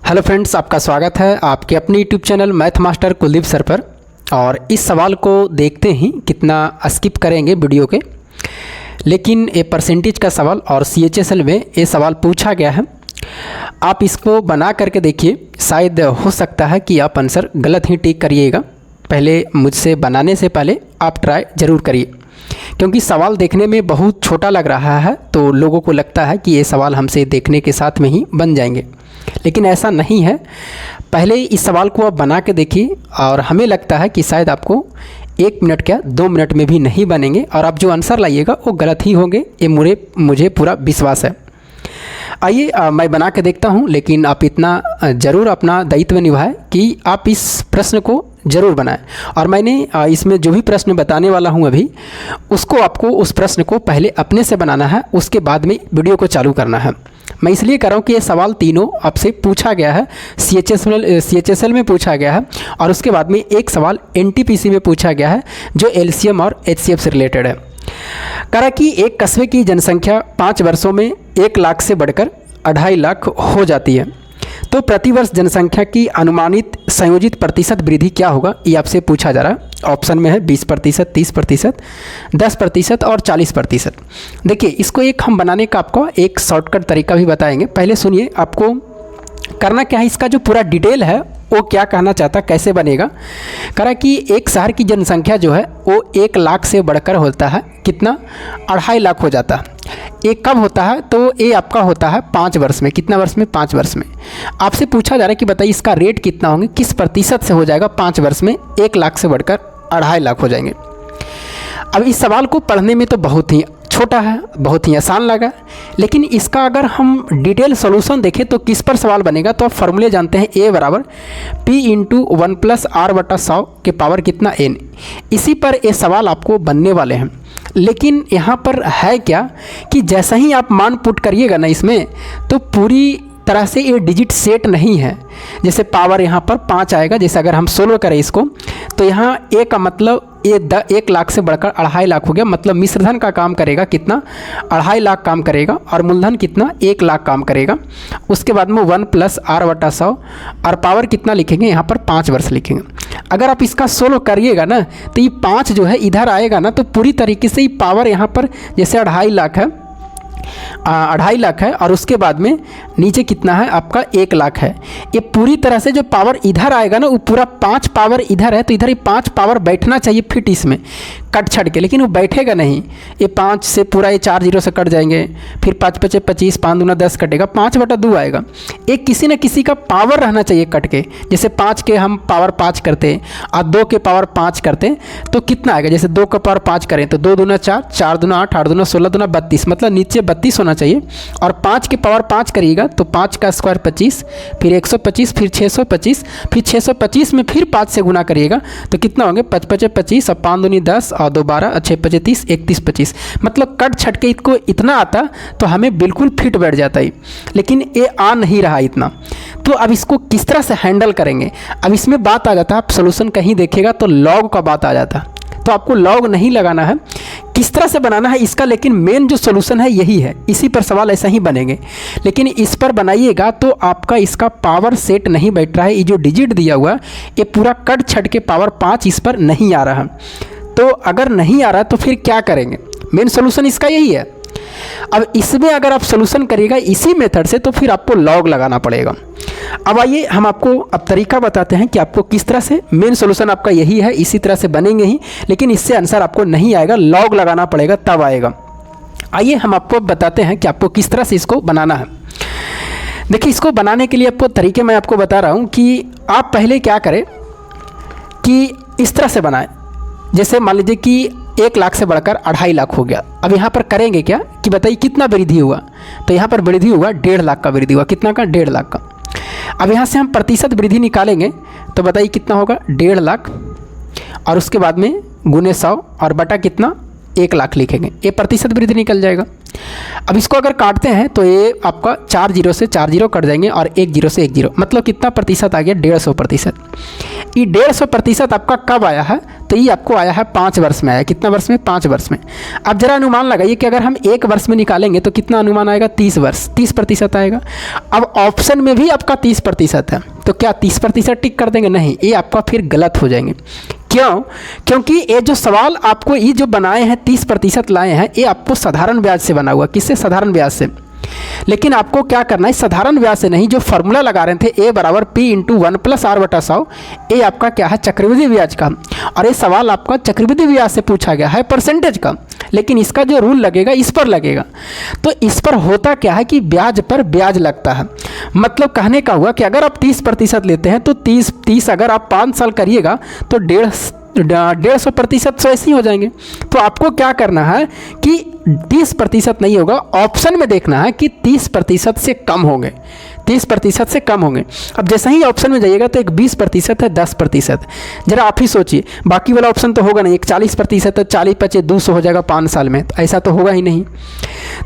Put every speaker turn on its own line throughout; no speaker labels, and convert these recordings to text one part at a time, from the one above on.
Hello friends, आपका स्वागत है आपके अपने YouTube channel math master Kuldeep sir पर। और इस सवाल को देखते ही कितना स्किप करेंगे वीडियो के, लेकिन ये परसेंटेज का सवाल और CHSL में ये सवाल पूछा गया है। आप इसको बना करके देखिए, शायद हो सकता है कि आप आंसर गलत ही टिक करिएगा। पहले मुझसे बनाने से पहले आप ट्राई ज़रूर करिए, क्योंकि सवाल देखने में बहुत छोटा लग रहा है तो लोगों को लगता है कि ये सवाल हमसे देखने के साथ में ही बन जाएंगे, लेकिन ऐसा नहीं है। पहले इस सवाल को आप बना के देखिए और हमें लगता है कि शायद आपको 1 मिनट क्या 2 मिनट में भी नहीं बनेंगे और आप जो आंसर लाइएगा वो गलत ही होंगे, ये मुझे पूरा विश्वास है। आइए मैं बना के देखता हूँ, लेकिन आप इतना ज़रूर अपना दायित्व निभाएं कि आप इस प्रश्न को ज़रूर बनाएं। और मैंने इसमें जो भी प्रश्न बताने वाला हूँ अभी, उसको आपको उस प्रश्न को पहले अपने से बनाना है, उसके बाद में वीडियो को चालू करना है। मैं इसलिए कर रहा हूँ कि ये सवाल तीनों आपसे पूछा गया है, CHSL में पूछा गया है और उसके बाद में एक सवाल NTPC में पूछा गया है जो LCM और HCF से रिलेटेड है। करा कि एक कस्बे की जनसंख्या 5 वर्षों में 1 लाख से बढ़कर 2.5 लाख हो जाती है, तो प्रतिवर्ष जनसंख्या की अनुमानित संयोजित प्रतिशत वृद्धि क्या होगा, ये आपसे पूछा जा रहा है। ऑप्शन में है 20%, 30%, 10% और 40%। देखिए, इसको एक हम बनाने का आपको एक शॉर्टकट तरीका भी बताएंगे। पहले सुनिए, आपको करना क्या है, इसका जो पूरा डिटेल है वो क्या कहना चाहता, कैसे बनेगा। करा कि एक शहर की जनसंख्या जो है वो 1 लाख से बढ़कर होता है कितना, 2.5 लाख हो जाता है। ये कब होता है, तो ये आपका होता है 5 वर्ष में। कितना वर्ष में, 5 वर्ष में। आपसे पूछा जा रहा है कि बताइए इसका रेट कितना होंगे, किस प्रतिशत से हो जाएगा 5 वर्ष में 1 लाख से बढ़कर 2.5 लाख हो जाएंगे। अब इस सवाल को पढ़ने में तो बहुत ही छोटा है, बहुत ही आसान लगा, लेकिन इसका अगर हम डिटेल सॉल्यूशन देखें तो किस पर सवाल बनेगा, तो आप फॉर्मूले जानते हैं, A बराबर P इंटू 1 प्लस R बटा 100 के पावर कितना N। इसी पर ये सवाल आपको बनने वाले हैं। लेकिन यहाँ पर है क्या कि जैसा ही आप मान पुट करिएगा ना इसमें, तो पूरी तरह से ये डिजिट सेट नहीं है। जैसे पावर यहाँ पर 5 आएगा, जैसे अगर हम 16 करें इसको, तो यहाँ A का मतलब 1 लाख से बढ़कर 2.5 लाख हो गया, मतलब मिश्रधन का काम करेगा कितना, 2.5 लाख काम करेगा, और मूलधन कितना, 1 लाख काम करेगा। उसके बाद में 1 प्लस R बटा 100 और पावर कितना लिखेंगे, यहाँ पर 5 वर्ष लिखेंगे। अगर आप इसका 16 करिएगा ना, तो ये 5 जो है इधर आएगा ना, तो पूरी तरीके से ये पावर यहाँ पर जैसे 2.5 लाख है, 2.5 लाख है, और उसके बाद में नीचे कितना है आपका 1 लाख है। ये पूरी तरह से जो पावर इधर आएगा ना, वो पूरा 5 पावर इधर है, तो इधर ये 5 पावर बैठना चाहिए फिट इसमें कट छट के, लेकिन वो बैठेगा नहीं। ये 5 से पूरा ये 4 जीरो से कट जाएंगे, फिर 5 5 25, 5 दूना 10 कटेगा, 5 बटा 2 आएगा। एक किसी न किसी का पावर रहना चाहिए कट के, जैसे 5 के हम पावर 5 करते हैं और 2 के पावर 5 करते हैं, तो कितना आएगा, जैसे 2 का पावर 5 करें तो 2 दूना 4, 4 दूना 8, 8 दूना 16, दूना 32, मतलब नीचे 32 होना चाहिए। और 5 के पावर 5 करिएगा तो 5 का स्क्वायर 25, फिर 125, फिर 625, फिर 625 में फिर 5 से गुना करिएगा तो कितना होंगे, 5 5 25 और 5 दूनी 10 और 2 12 और 6 5 30, 31 25, मतलब कट छट के इसको इतना आता तो हमें बिल्कुल फिट बैठ जाता है, लेकिन ये आ नहीं रहा इतना। तो अब इसको किस तरह से हैंडल करेंगे, अब इसमें बात आ जाता है, आप सोल्यूशन कहीं देखिएगा तो लॉग का बात आ जाता है, तो आपको लॉग नहीं लगाना है, किस तरह से बनाना है इसका, लेकिन मेन जो सोल्यूशन है यही है, इसी पर सवाल ऐसा ही बनेंगे। लेकिन इस पर बनाइएगा तो आपका इसका पावर सेट नहीं बैठ रहा है, ये जो डिजिट दिया हुआ ये पूरा कट छट के पावर 5 इस पर नहीं आ रहा है। तो अगर नहीं आ रहा तो फिर क्या करेंगे, मेन सोल्यूशन इसका यही है। अब इसमें अगर आप सोल्यूशन करिएगा इसी मेथड से, तो फिर आपको लॉग लगाना पड़ेगा। अब आइए हम आपको अब तरीका बताते हैं कि आपको किस तरह से, मेन सोल्यूशन आपका यही है, इसी तरह से बनेंगे ही, लेकिन इससे आंसर आपको नहीं आएगा, लॉग लगाना पड़ेगा तब आएगा। आइए हम आपको बताते हैं कि आपको किस तरह से इसको बनाना है। देखिए, इसको बनाने के लिए आपको तरीके मैं आपको बता रहा हूँ कि आप पहले क्या करें कि इस तरह से बनाएं। जैसे मान लीजिए कि 1 लाख से बढ़कर 2.5 लाख हो गया। अब यहाँ पर करेंगे क्या कि बताइए कितना वृद्धि हुआ, तो यहाँ पर वृद्धि हुआ 1.5 लाख का वृद्धि हुआ, कितना का, 1.5 लाख का। अब यहाँ से हम प्रतिशत वृद्धि निकालेंगे तो बताइए कितना होगा, 1.5 लाख, और उसके बाद में गुने 100 और बटा कितना, 1 लाख लिखेंगे, ये प्रतिशत वृद्धि निकल जाएगा। अब इसको अगर काटते हैं तो ये आपका 4 जीरो से 4 जीरो कट जाएंगे और 1 जीरो से 1 जीरो, मतलब कितना प्रतिशत आ गया, 150%। ये 150% आपका कब आया है, तो ये आपको आया है 5 वर्ष में आया। कितना वर्ष में? 5 वर्ष में। अब जरा अनुमान लगाइए कि अगर हम 1 वर्ष में निकालेंगे तो कितना अनुमान आएगा? 30 वर्ष, 30% आएगा। अब ऑप्शन में भी आपका 30% है, तो क्या 30% टिक कर देंगे? नहीं, ये आपका फिर गलत हो जाएंगे। क्यों? क्योंकि ये जो सवाल आपको ये जो बनाए हैं 30% लाए हैं, ये आपको साधारण ब्याज से बना हुआ। किससे? साधारण ब्याज से। लेकिन आपको क्या करना है, साधारण ब्याज से नहीं, जो फॉर्मूला लगा रहे थे A बराबर P इंटू 1 प्लस R बटा 100, ये आपका क्या है? चक्रवृद्धि ब्याज का। और ये सवाल आपका चक्रवृद्धि ब्याज से पूछा गया है, परसेंटेज का। लेकिन इसका जो रूल लगेगा इस पर लगेगा। तो इस पर होता क्या है कि ब्याज पर ब्याज लगता है। मतलब कहने का हुआ कि अगर आप 30% लेते हैं तो 30 अगर आप 5 साल करिएगा तो 150% तो ऐसे ही हो जाएंगे। तो आपको क्या करना है कि 30% नहीं होगा, ऑप्शन में देखना है कि 30% से कम होंगे, 30% से कम होंगे। अब जैसे ही ऑप्शन में जाइएगा तो एक 20% है, 10%। जरा आप ही सोचिए, बाकी वाला ऑप्शन तो होगा नहीं। एक 40% है, 40 × 200 हो जाएगा 5 साल में, तो ऐसा तो होगा ही नहीं।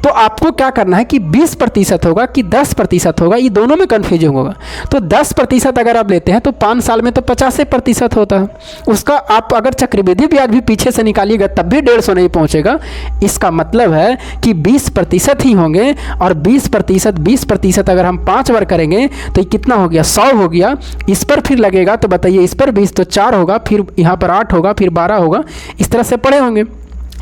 तो आपको क्या करना है कि 20% होगा कि 10% होगा, ये दोनों में कन्फ्यूजन होगा। तो 10% अगर आप लेते हैं तो 5 साल में तो 50% होता है उसका। आप अगर चक्रवृद्धि ब्याज भी पीछे से निकालिएगा तब भी 150 नहीं पहुंचेगा। इसका मतलब है कि 20% ही होंगे। और 20% अगर हम 5 बार करेंगे तो ये कितना हो गया? 100 हो गया। इस पर फिर लगेगा तो बताइए, इस पर 20 तो 4 होगा, फिर यहाँ पर 8 होगा, फिर 12 होगा, इस तरह से पढ़े होंगे।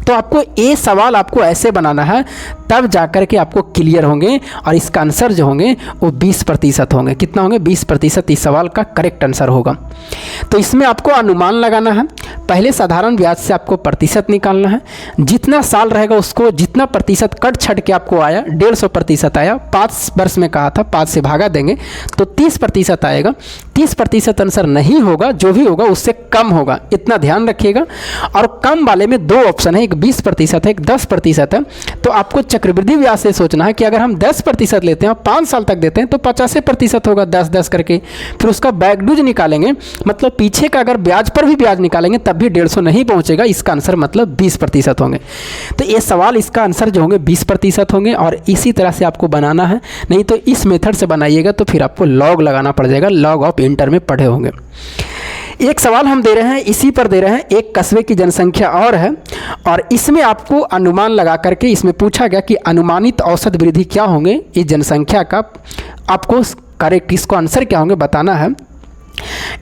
तो आपको ये सवाल आपको ऐसे बनाना है, तब जाकर के आपको क्लियर होंगे। और इसका आंसर जो होंगे वो 20% होंगे। कितना होंगे? 20% इस सवाल का करेक्ट आंसर होगा। तो इसमें आपको अनुमान लगाना है। पहले साधारण ब्याज से आपको प्रतिशत निकालना है। जितना साल रहेगा उसको जितना प्रतिशत कट छट के आपको आया, 150% आया, 5 वर्ष में कहा था, 5 से भागा देंगे तो 30% आएगा। 30% आंसर नहीं होगा, जो भी होगा उससे कम होगा, इतना ध्यान रखिएगा। और कम वाले में 2 ऑप्शन है, एक 20% है, एक 10% है। तो आपको चक्रवृद्धि ब्याज से सोचना है कि अगर हम 10% लेते हैं और 5 साल तक देते हैं तो 85% होगा, 10-10 करके। फिर उसका बैकडूज निकालेंगे, मतलब पीछे का अगर ब्याज पर भी ब्याज निकालेंगे तब भी 150 नहीं पहुंचेगा। इसका आंसर मतलब 20% होंगे। तो ये सवाल, इसका आंसर जो होंगे 20% होंगे। और इसी तरह से आपको बनाना है, नहीं तो इस मेथड से बनाइएगा तो फिर आपको लॉग लगाना पड़ जाएगा। लॉग ऑफ इंटर में पढ़े होंगे। एक सवाल हम दे रहे हैं, इसी पर दे रहे हैं, एक कस्बे की जनसंख्या और है, और इसमें आपको अनुमान लगा करके इसमें पूछा गया कि अनुमानित औसत वृद्धि क्या होंगे इस जनसंख्या का। आपको करेक्ट इसको आंसर क्या होंगे बताना है।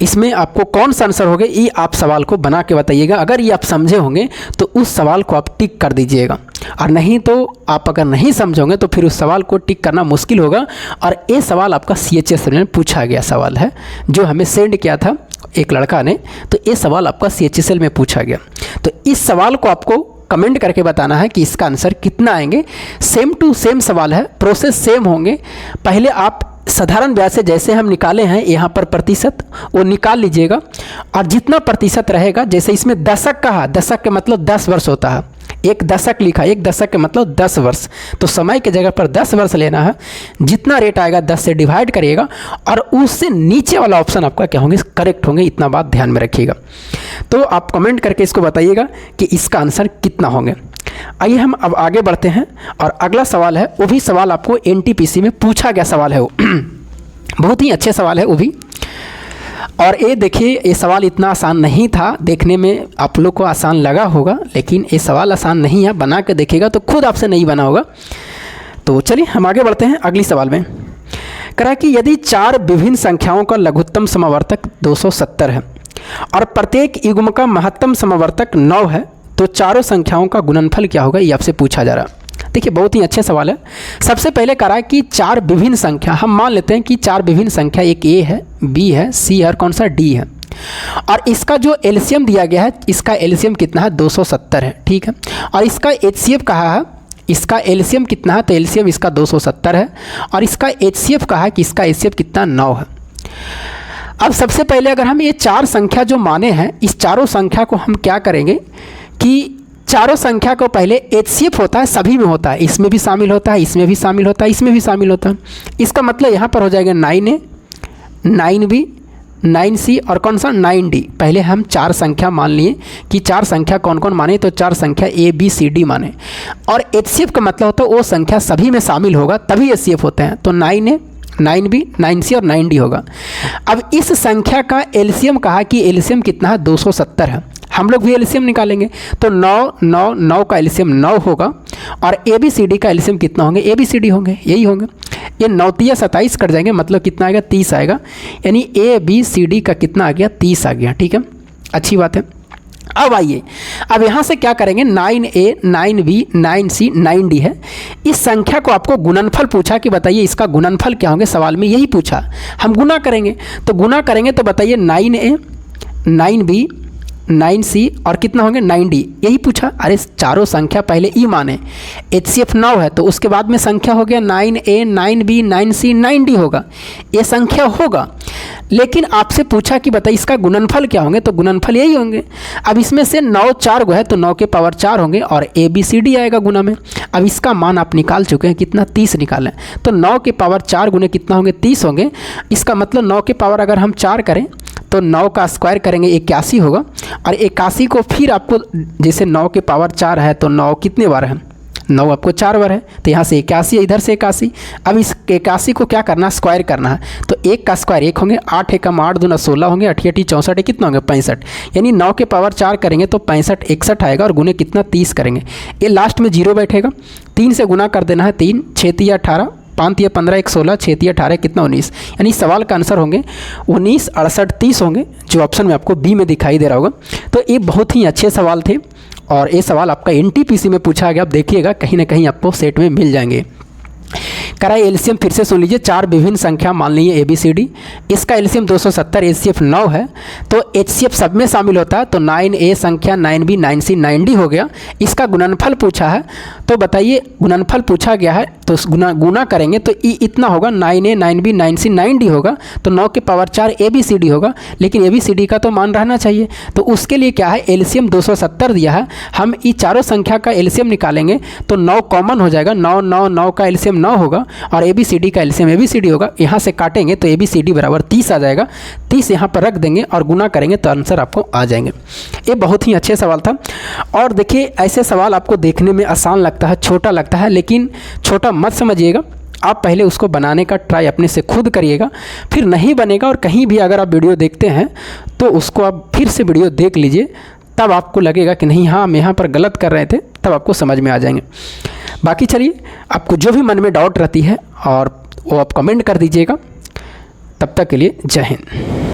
इसमें आपको कौन सा आंसर होगा ये आप सवाल को बना के बताइएगा। अगर ये आप समझे होंगे तो उस सवाल को आप टिक कर दीजिएगा, और नहीं तो आप अगर नहीं समझोगे तो फिर उस सवाल को टिक करना मुश्किल होगा। और ये सवाल आपका CHS में पूछा गया सवाल है, जो हमें सेंड किया था एक लड़का ने। तो ये सवाल आपका CHSL में पूछा गया। तो इस सवाल को आपको कमेंट करके बताना है कि इसका आंसर कितना आएंगे। सेम टू सेम सवाल है, प्रोसेस सेम होंगे। पहले आप साधारण ब्याज से जैसे हम निकाले हैं यहाँ पर प्रतिशत, वो निकाल लीजिएगा। और जितना प्रतिशत रहेगा, जैसे इसमें दशक कहा, दशक के मतलब 10 वर्ष होता है। एक दशक लिखा, एक दशक के मतलब 10 वर्ष, तो समय की जगह पर 10 वर्ष लेना है। जितना रेट आएगा 10 से डिवाइड करिएगा, और उससे नीचे वाला ऑप्शन आपका क्या होंगे? करेक्ट होंगे। इतना बात ध्यान में रखिएगा। तो आप कमेंट करके इसको बताइएगा कि इसका आंसर कितना होंगे। आइए हम अब आगे बढ़ते हैं, और अगला सवाल है, वो भी सवाल आपको NTPC में पूछा गया सवाल है। वो बहुत ही अच्छे सवाल है वो भी। और ये देखिए, ये सवाल इतना आसान नहीं था। देखने में आप लोग को आसान लगा होगा, लेकिन ये सवाल आसान नहीं है। बना के देखिएगा तो खुद आपसे नहीं बना होगा। तो चलिए हम आगे बढ़ते हैं। अगली सवाल में कहा कि यदि 4 विभिन्न संख्याओं का लघुत्तम समावर्तक 270 है और प्रत्येक युग्म का महत्तम समावर्तक 9 है, तो चारों संख्याओं का गुणनफल क्या होगा? ये आपसे पूछा जा रहा है। देखिए, बहुत ही अच्छे सवाल है। सबसे पहले करा कि 4 विभिन्न संख्या, हम मान लेते हैं कि 4 विभिन्न संख्या, एक A है, B है, C है और कौन सा D है। और इसका जो एलसीएम दिया गया है, इसका एलसीएम कितना है? 270 है, ठीक है। और इसका HCF कहा है, इसका एलसीएम कितना है? तो एलसीएम इसका 270 है। और इसका HCF कहा है कि इसका HCF कितना? 9 है। अब सबसे पहले अगर हम ये 4 संख्या जो माने हैं, इस चारों संख्या को हम क्या करेंगे कि चारों संख्या को पहले HCF होता है, सभी में होता है, इसमें भी शामिल होता है, इसमें भी शामिल होता है, इसमें भी शामिल होता है। इसका मतलब यहाँ पर हो जाएगा 9A, 9B, 9C और कौन सा? 9D। पहले हम 4 संख्या मान लिए कि 4 संख्या कौन कौन माने, तो 4 संख्या A, B, C, D माने। और HCF का मतलब होता है वो संख्या सभी में शामिल होगा तभी HCF होते हैं। तो 9A, 9B, 9C और 9D होगा। अब इस संख्या का एलसीएम कहा कि एलसीएम कितना है? 270 है। हम लोग भी एलसीएम निकालेंगे। तो 9 9 9 का एलसीएम 9 होगा और ABCD का एलसीएम कितना होंगे, ABCD होंगे, यही होंगे। ये 9 तिया 27 कट जाएंगे, मतलब कितना आएगा, 30 आएगा। यानी ABCD का कितना आ गया, 30 आ गया। ठीक है, अच्छी बात है। अब आइए, अब यहाँ से क्या करेंगे, 9A 9B 9C 9D है। इस संख्या को आपको गुणनफल पूछा कि बताइए इसका गुणनफल क्या होंगे, सवाल में यही पूछा। हम गुना करेंगे, तो गुना करेंगे तो बताइए 9A 9B 9C और कितना होंगे 9D, यही पूछा। अरे चारों संख्या पहले ई माने, HCF 9 है तो उसके बाद में संख्या हो गया 9A 9B 9C 9D होगा, ये संख्या होगा। लेकिन आपसे पूछा कि बताइए इसका गुणनफल क्या होंगे, तो गुणनफल यही होंगे। अब इसमें से 9 4 गो है तो 9 के पावर 4 होंगे और ABCD आएगा गुना में। अब इसका मान आप निकाल चुके हैं, कितना, 30 निकालें। तो 9 के पावर 4 गुने कितना होंगे, 30 होंगे। इसका मतलब 9 के पावर अगर हम 4 करें तो 9 का स्क्वायर करेंगे 81 होगा। और 81 को फिर आपको, जैसे 9 के पावर 4 है तो 9 कितने बार है, 9 आपको 4 बार है, तो यहाँ से 81 है, इधर से 81। अब इस 81 को क्या करना है, स्क्वायर करना है। तो 1 का स्क्वायर 1 होंगे, 8 एकम 8 दूना 16 होंगे, 8 8 64 कितना होंगे, 65। यानी 9 के पावर 4 करेंगे तो 65 61 आएगा और गुने कितना, 30 करेंगे। ये लास्ट में 0 बैठेगा, 3 से गुना कर देना है, 3 6 तिया 18 5 तिया 15 1 16 6 तिया 18 कितना, 19। यानी सवाल का आंसर होंगे 19 68 30 होंगे, जो ऑप्शन में आपको बी में दिखाई दे रहा होगा। तो ये बहुत ही अच्छे सवाल थे और ये सवाल आपका NTPC में पूछा गया। आप देखिएगा कहीं ना कहीं आपको सेट में मिल जाएंगे। कराए एलसीएम फिर से सुन लीजिए, 4 विभिन्न संख्या मान लीजिए ABCD, इसका एलसीएम 270, HCF 9 है तो HCF सब में शामिल होता है। तो 9A संख्या 9B 9C 9D हो गया। इसका गुणनफल पूछा है तो बताइए, गुणनफल पूछा गया है तो गुना करेंगे तो इतना होगा, 9A 9B 9C 9D होगा। तो 9 के पावर 4 ABCD होगा, लेकिन ABCD का तो मान रहना चाहिए। तो उसके लिए क्या है, एलसीएम 270 दिया है, हम ये चारों संख्या का एलसीएम निकालेंगे तो 9 कॉमन हो जाएगा, 9 9 9 का एलसीएम 9 होगा और ABCD का एलसीएम ABCD होगा। यहाँ से काटेंगे तो ABCD बराबर 30 आ जाएगा, 30 यहाँ पर रख देंगे और गुना करेंगे तो आंसर आपको आ जाएंगे। ये बहुत ही अच्छे सवाल था। और देखिए ऐसे सवाल आपको देखने में आसान लगता है, छोटा लगता है, लेकिन छोटा मत समझिएगा। आप पहले उसको बनाने का ट्राई अपने से खुद करिएगा, फिर नहीं बनेगा और कहीं भी अगर आप वीडियो देखते हैं तो उसको आप फिर से वीडियो देख लीजिए, तब आपको लगेगा कि नहीं हाँ हम यहाँ पर गलत कर रहे थे, तब आपको समझ में आ जाएंगे। बाकी चलिए, आपको जो भी मन में डाउट रहती है और वो आप कमेंट कर दीजिएगा। तब तक के लिए जय हिंद।